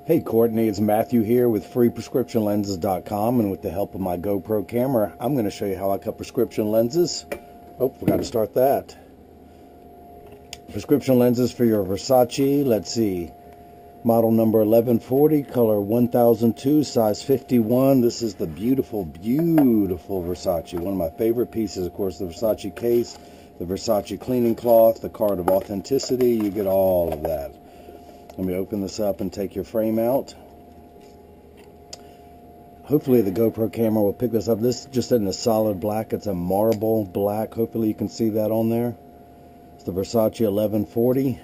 Hey Courtney, it's Matthew here with freeprescriptionlenses.com, and with the help of my GoPro camera, I'm going to show you how I cut prescription lenses. Oh, forgot to start that. Prescription lenses for your Versace, let's see, model number 1140, color 1002, size 51. This is the beautiful, beautiful Versace. One of my favorite pieces, of course, the Versace case, the Versace cleaning cloth, the card of authenticity, you get all of that. Let me open this up and take your frame out. Hopefully the GoPro camera will pick this up. This just isn't a solid black, it's a marble black. Hopefully you can see that on there. It's the Versace 1140.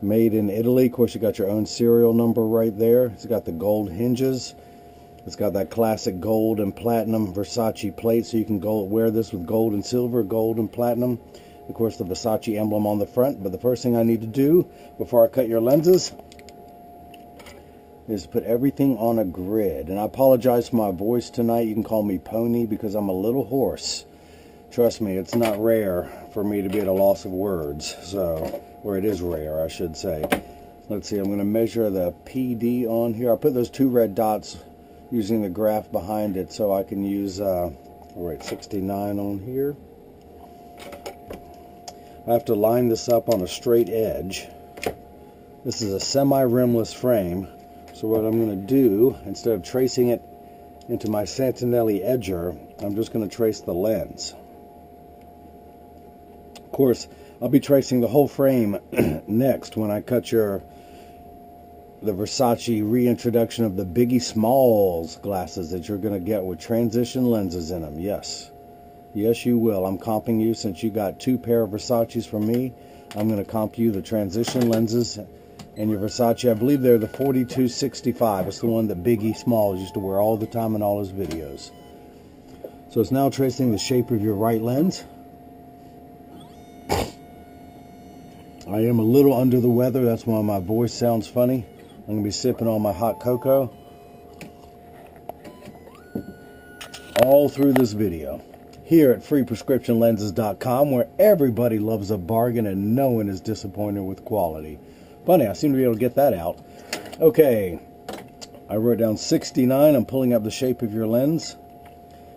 Made in Italy. Of course, you got your own serial number right there. It's got the gold hinges. It's got that classic gold and platinum Versace plate, so you can wear this with gold and silver, gold and platinum. Of course, the Versace emblem on the front. But the first thing I need to do before I cut your lenses is put everything on a grid. And I apologize for my voice tonight. You can call me Pony because I'm a little hoarse. Trust me, it's not rare for me to be at a loss of words. So, or it is rare, I should say. Let's see, I'm going to measure the PD on here. I'll put those two red dots using the graph behind it so I can use, 69 on here. I have to line this up on a straight edge. This is a semi-rimless frame, so what I'm going to do, instead of tracing it into my Santinelli edger, I'm just going to trace the lens. Of course, I'll be tracing the whole frame next when I cut the Versace reintroduction of the Biggie Smalls glasses that you're going to get with transition lenses in them. Yes, you will. I'm comping you. Since you got two pair of Versace's from me, I'm going to comp you the transition lenses and your Versace. I believe they're the 4265. It's the one that Biggie Smalls used to wear all the time in all his videos. So it's now tracing the shape of your right lens. I am a little under the weather. That's why my voice sounds funny. I'm going to be sipping on my hot cocoa all through this video. Here at freeprescriptionlenses.com, where everybody loves a bargain and no one is disappointed with quality. Funny, I seem to be able to get that out. Okay, I wrote down 69. I'm pulling up the shape of your lens.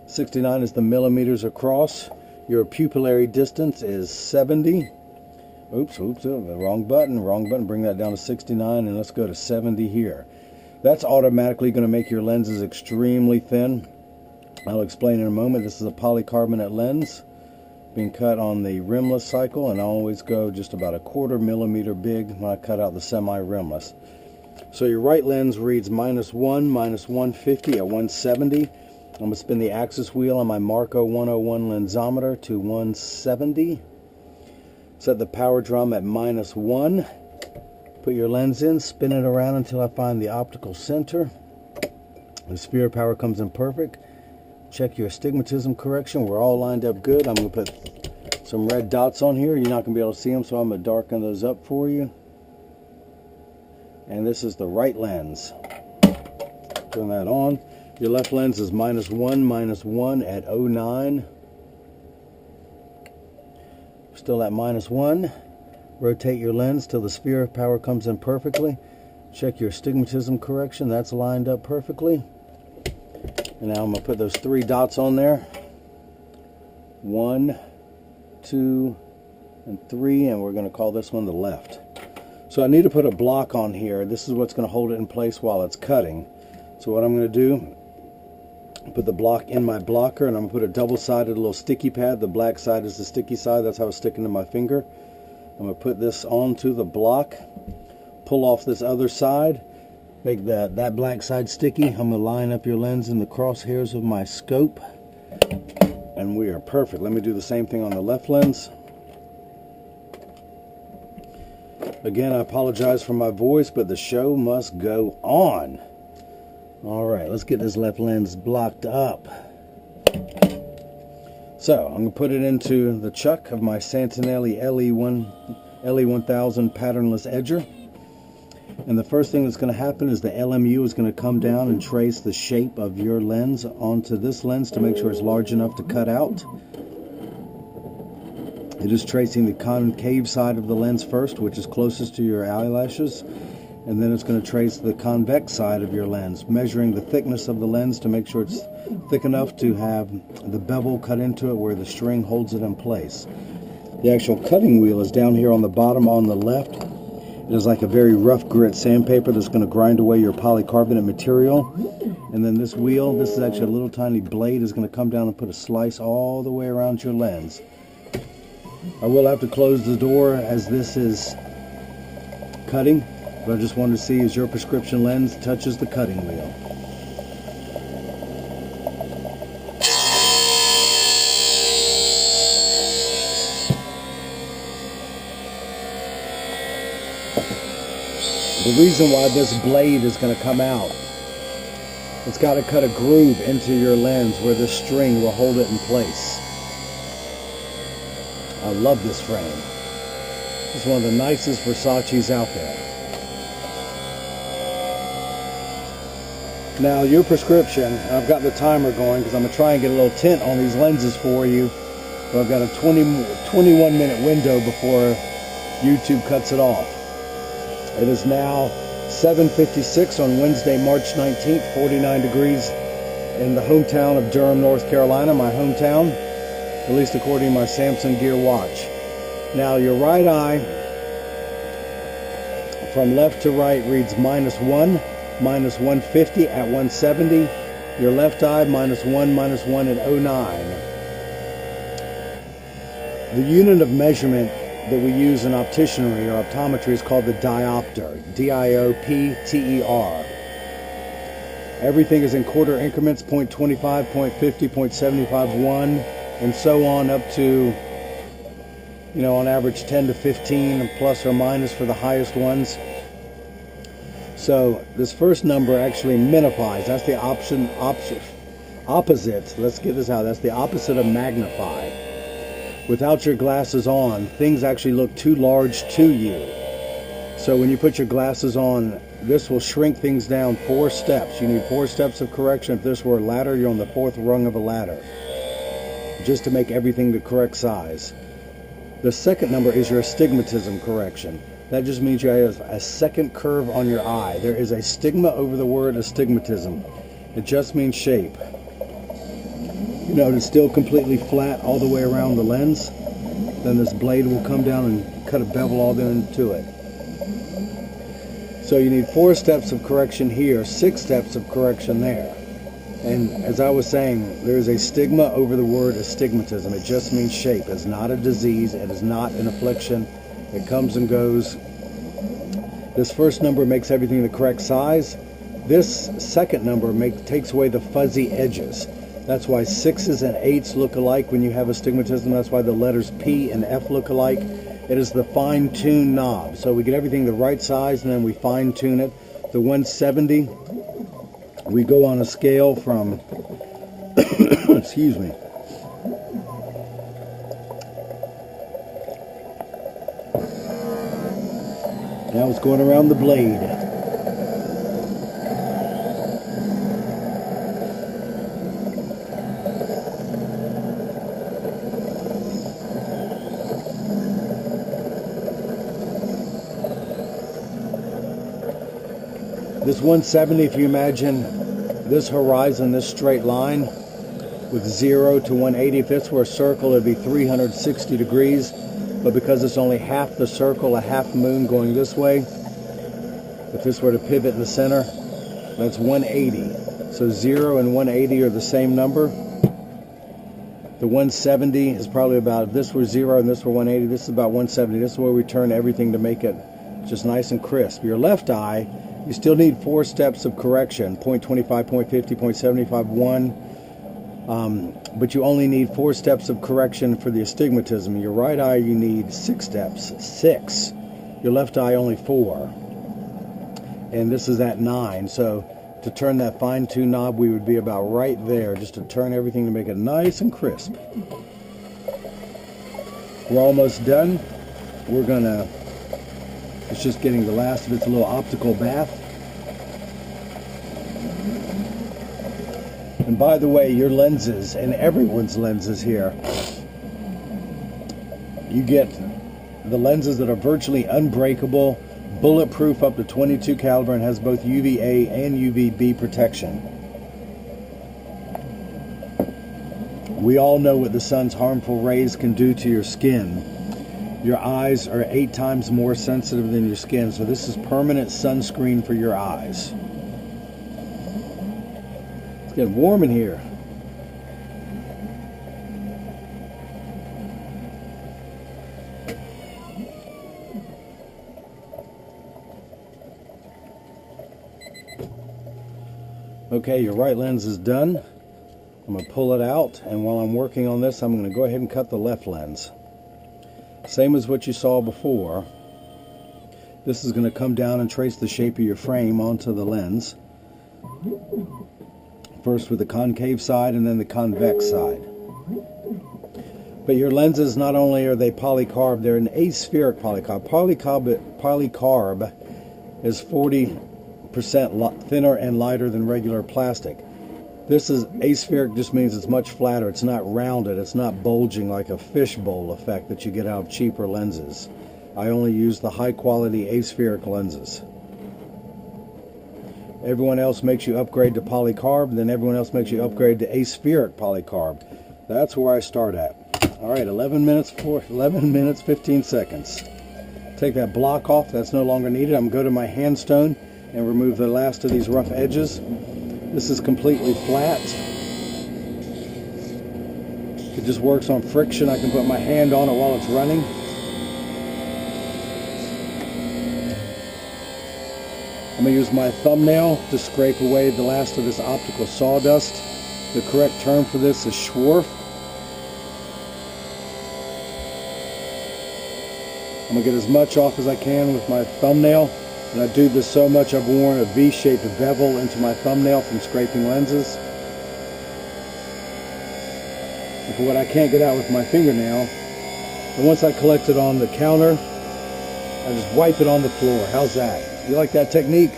69 is the millimeters across. Your pupillary distance is 70. Oops, wrong button. Bring that down to 69, and let's go to 70 here. That's automatically going to make your lenses extremely thin. I'll explain in a moment. This is a polycarbonate lens being cut on the rimless cycle, and I always go just about a 1/4 millimeter big when I cut out the semi-rimless. So your right lens reads -1, -150 at 170. I'm going to spin the axis wheel on my Marco 101 lensometer to 170. Set the power drum at -1. Put your lens in, spin it around until I find the optical center. The sphere power comes in perfect. Check your astigmatism correction. We're all lined up good. I'm going to put some red dots on here. You're not going to be able to see them, so I'm going to darken those up for you. And this is the right lens. Turn that on. Your left lens is -1 at 09. Still at -1. Rotate your lens till the sphere power comes in perfectly. Check your astigmatism correction. That's lined up perfectly. And now I'm going to put those 3 dots on there. 1, 2, and 3, and we're going to call this one the left. So I need to put a block on here. This is what's going to hold it in place while it's cutting. So what I'm going to do, put the block in my blocker, and I'm going to put a double-sided little sticky pad. The black side is the sticky side. That's how it's sticking to my finger. I'm going to put this onto the block, pull off this other side, make that black side sticky. I'm going to line up your lens in the crosshairs of my scope, and we are perfect. Let me do the same thing on the left lens. Again, I apologize for my voice, but the show must go on. Alright, let's get this left lens blocked up. So, I'm going to put it into the chuck of my Santinelli LE1000 patternless edger. And the first thing that's going to happen is the LMU is going to come down and trace the shape of your lens onto this lens to make sure it's large enough to cut out. It is tracing the concave side of the lens first, which is closest to your eyelashes. and then it's going to trace the convex side of your lens, measuring the thickness of the lens to make sure it's thick enough to have the bevel cut into it where the string holds it in place. The actual cutting wheel is down here on the bottom on the left. It is like a very rough grit sandpaper that's going to grind away your polycarbonate material. And then this wheel, this is actually a little tiny blade, is going to come down and put a slice all the way around your lens. I will have to close the door as this is cutting, but I just wanted to see as your prescription lens touches the cutting wheel. The reason why this blade is going to come out, it's got to cut a groove into your lens where this string will hold it in place. I love this frame. It's one of the nicest Versace's out there. Now your prescription, I've got the timer going because I'm going to try and get a little tint on these lenses for you. But I've got a 21 minute window before YouTube cuts it off. It is now 7:56 on Wednesday, March 19th, 49 degrees in the hometown of Durham, North Carolina, my hometown, at least according to my Samsung Gear watch. Now your right eye from left to right reads -1, -150 at 170. Your left eye -1 at 09. The unit of measurement that we use in opticianry or optometry is called the diopter, D-I-O-P-T-E-R. Everything is in quarter increments, 0.25, 0.50, 0.75, 1, and so on up to, you know, on average 10 to 15, plus or minus for the highest ones. So this first number actually minifies. That's the opposite. Let's get this out. That's the opposite of magnify. Without your glasses on, things actually look too large to you. So when you put your glasses on, this will shrink things down 4 steps. You need 4 steps of correction. If this were a ladder, you're on the 4th rung of a ladder, just to make everything the correct size. The second number is your astigmatism correction. That just means you have a second curve on your eye. There is a stigma over the word astigmatism. It just means shape. You know, it's still completely flat all the way around the lens. Then this blade will come down and cut a bevel all into it. So you need 4 steps of correction here, 6 steps of correction there. And as I was saying, there is a stigma over the word astigmatism. It just means shape. It's not a disease. It is not an affliction. It comes and goes. This first number makes everything the correct size. This second number takes away the fuzzy edges. That's why 6s and 8s look alike when you have astigmatism. That's why the letters P and F look alike. It is the fine-tune knob. So we get everything the right size and then we fine-tune it. The 170, we go on a scale from, excuse me. Now it's going around the blade. This 170, if you imagine this horizon, this straight line with 0 to 180, if this were a circle, it'd be 360 degrees. But because it's only half the circle, a half moon going this way, if this were to pivot in the center, that's 180. So 0 and 180 are the same number. The 170 is probably about, if this were 0 and this were 180, this is about 170. This is where we turn everything to make it just nice and crisp. Your left eye, you still need 4 steps of correction, 0.25, 0.50, 0.75, 1. But you only need 4 steps of correction for the astigmatism. Your right eye, you need 6 steps. 6. Your left eye, only 4. And this is at 9. So to turn that fine-tune knob, we would be about right there, just to turn everything to make it nice and crisp. We're almost done. We're gonna, it's just getting the last of its little optical bath. And by the way, your lenses, and everyone's lenses here, you get the lenses that are virtually unbreakable, bulletproof up to 22 caliber and has both UVA and UVB protection. We all know what the sun's harmful rays can do to your skin. Your eyes are 8 times more sensitive than your skin, so this is permanent sunscreen for your eyes. It's getting warm in here. Okay, your right lens is done. I'm going to pull it out, and while I'm working on this, I'm going to go ahead and cut the left lens. Same as what you saw before. This is going to come down and trace the shape of your frame onto the lens. First with the concave side and then the convex side. But your lenses, not only are they polycarb, they're an aspheric polycarb. Polycarb is 40% thinner and lighter than regular plastic. This is aspheric, just means it's much flatter. It's not rounded. It's not bulging like a fishbowl effect that you get out of cheaper lenses. I only use the high quality aspheric lenses. Everyone else makes you upgrade to polycarb, then everyone else makes you upgrade to aspheric polycarb. That's where I start at. Alright, 11 minutes 15 seconds. Take that block off, that's no longer needed. I'm going to go to my handstone and remove the last of these rough edges. This is completely flat. It just works on friction. I can put my hand on it while it's running. I'm going to use my thumbnail to scrape away the last of this optical sawdust. The correct term for this is schwarf. I'm going to get as much off as I can with my thumbnail. And I do this so much I've worn a V-shaped bevel into my thumbnail from scraping lenses. And for what I can't get out with my fingernail, and once I collect it on the counter, I just wipe it on the floor. How's that? You like that technique?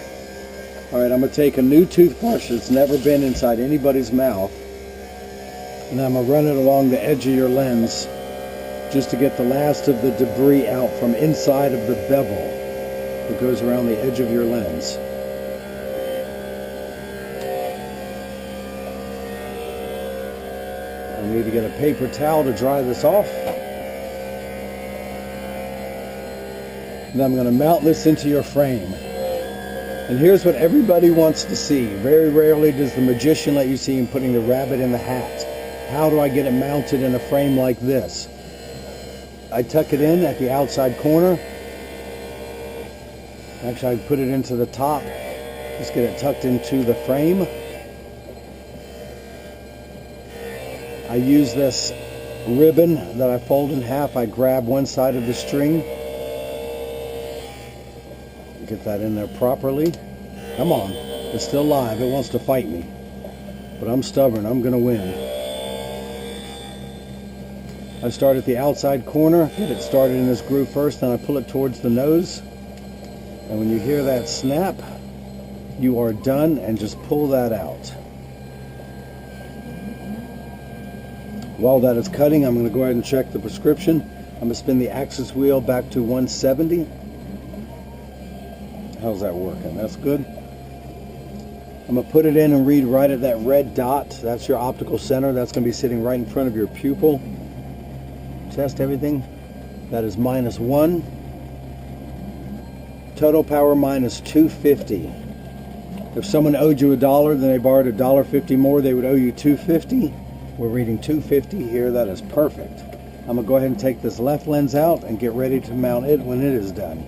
Alright, I'm going to take a new toothbrush that's never been inside anybody's mouth, and I'm going to run it along the edge of your lens just to get the last of the debris out from inside of the bevel that goes around the edge of your lens. I need to get a paper towel to dry this off. And I'm going to mount this into your frame. And here's what everybody wants to see. Very rarely does the magician let you see him putting the rabbit in the hat. How do I get it mounted in a frame like this? I tuck it in at the outside corner. Actually, I put it into the top. Just get it tucked into the frame. I use this ribbon that I fold in half. I grab one side of the string. Get that in there properly. Come on. It's still live. It wants to fight me. But I'm stubborn. I'm going to win. I start at the outside corner. Get it started in this groove first. Then I pull it towards the nose. And when you hear that snap, you are done, and just pull that out. While that is cutting, I'm going to go ahead and check the prescription. I'm going to spin the axis wheel back to 170. How's that working? That's good. I'm going to put it in and read right at that red dot. That's your optical center. That's going to be sitting right in front of your pupil. Test everything. That is -1. Total power -250. If someone owed you $1, then they borrowed $1.50 more, they would owe you $2.50. We're reading 250 here. That is perfect. I'm going to go ahead and take this left lens out and get ready to mount it when it is done.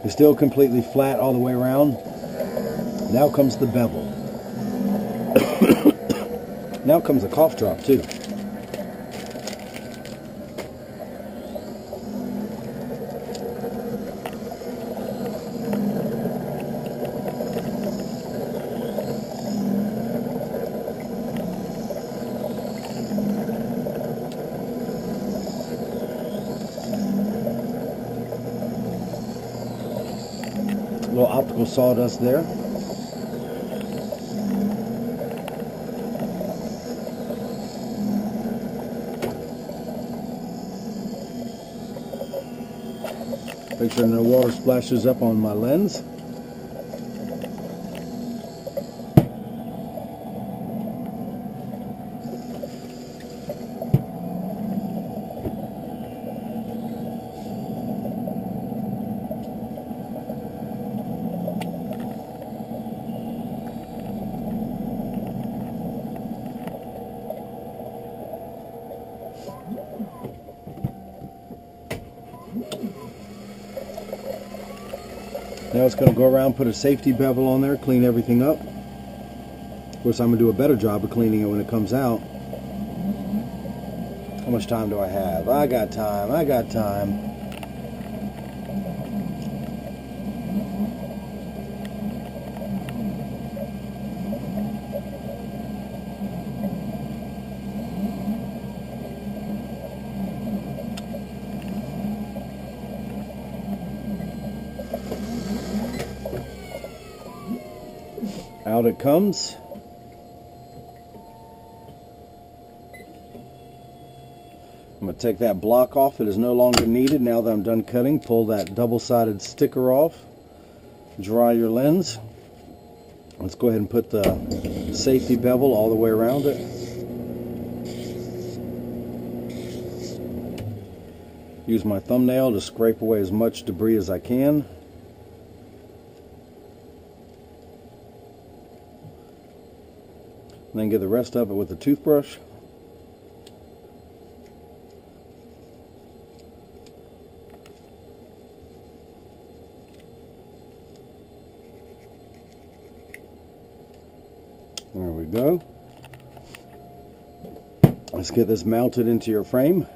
It's still completely flat all the way around. Now comes the bevel. Now comes a cough drop too. A little optical sawdust there. Make sure no water splashes up on my lens. Now it's going to go around, put a safety bevel on there, clean everything up. Of course, I'm going to do a better job of cleaning it when it comes out. How much time do I have? I got time. I got time. Out it comes. I'm going to take that block off. It is no longer needed now that I'm done cutting. Pull that double-sided sticker off. Dry your lens. Let's go ahead and put the safety bevel all the way around it. Use my thumbnail to scrape away as much debris as I can. And then get the rest of it with a toothbrush. There we go. Let's get this mounted into your frame.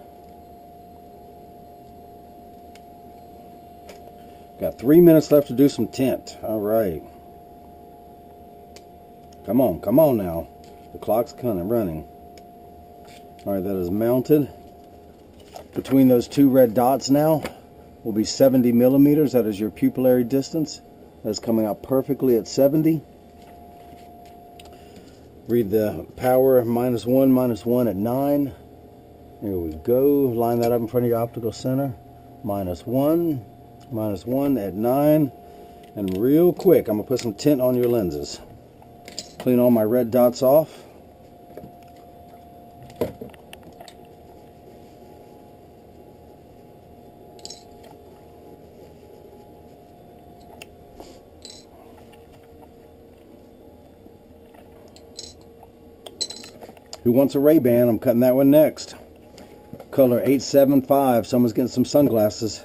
Got 3 minutes left to do some tint. All right. Come on now. The clock's kind of running. Alright, that is mounted. Between those two red dots now will be 70 millimeters. That is your pupillary distance. That's coming out perfectly at 70. Read the power, -1 at 9. Here we go. Line that up in front of your optical center. -1 at 9. And real quick, I'm going to put some tint on your lenses. Clean all my red dots off. Who wants a Ray-Ban? I'm cutting that one next. Color 875. Someone's getting some sunglasses.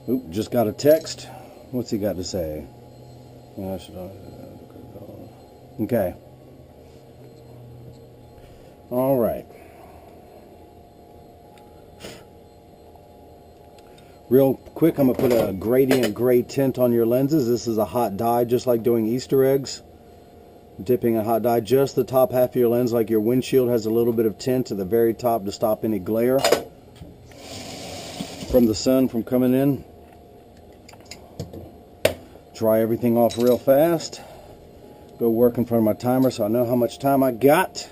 Oop, just got a text. What's he got to say? Okay. All right. Real quick, I'm going to put a gradient gray tint on your lenses. This is a hot dye, just like doing Easter eggs. Dipping a hot dye just the top half of your lens, like your windshield has a little bit of tint to the very top to stop any glare from the sun from coming in. Dry everything off real fast. Go work in front of my timer so I know how much time I got.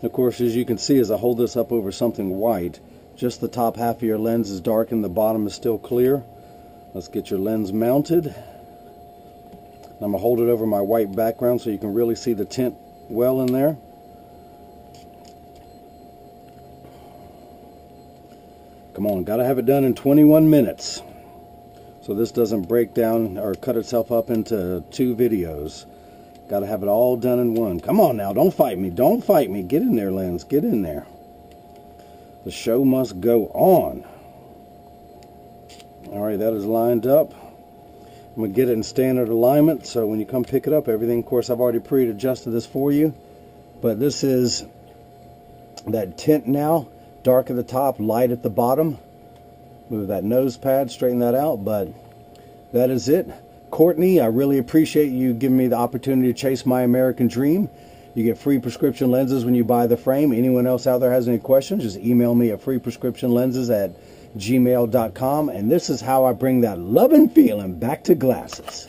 Of course, as you can see, as I hold this up over something white, just the top half of your lens is dark and the bottom is still clear. Let's get your lens mounted. I'm going to hold it over my white background so you can really see the tint well in there. Come on, got to have it done in 21 minutes. So this doesn't break down or cut itself up into 2 videos. Got to have it all done in one. Come on now, don't fight me. Don't fight me. Get in there, lens. Get in there. The show must go on. Alright, that is lined up. I'm going to get it in standard alignment, so when you come pick it up, everything, of course, I've already pre-adjusted this for you. But this is that tint now, dark at the top, light at the bottom. Move that nose pad, straighten that out, but that is it. Courtney, I really appreciate you giving me the opportunity to chase my American dream. You get free prescription lenses when you buy the frame. Anyone else out there has any questions, just email me at freeprescriptionlenses@gmail.com. And this is how I bring that loving feeling back to glasses.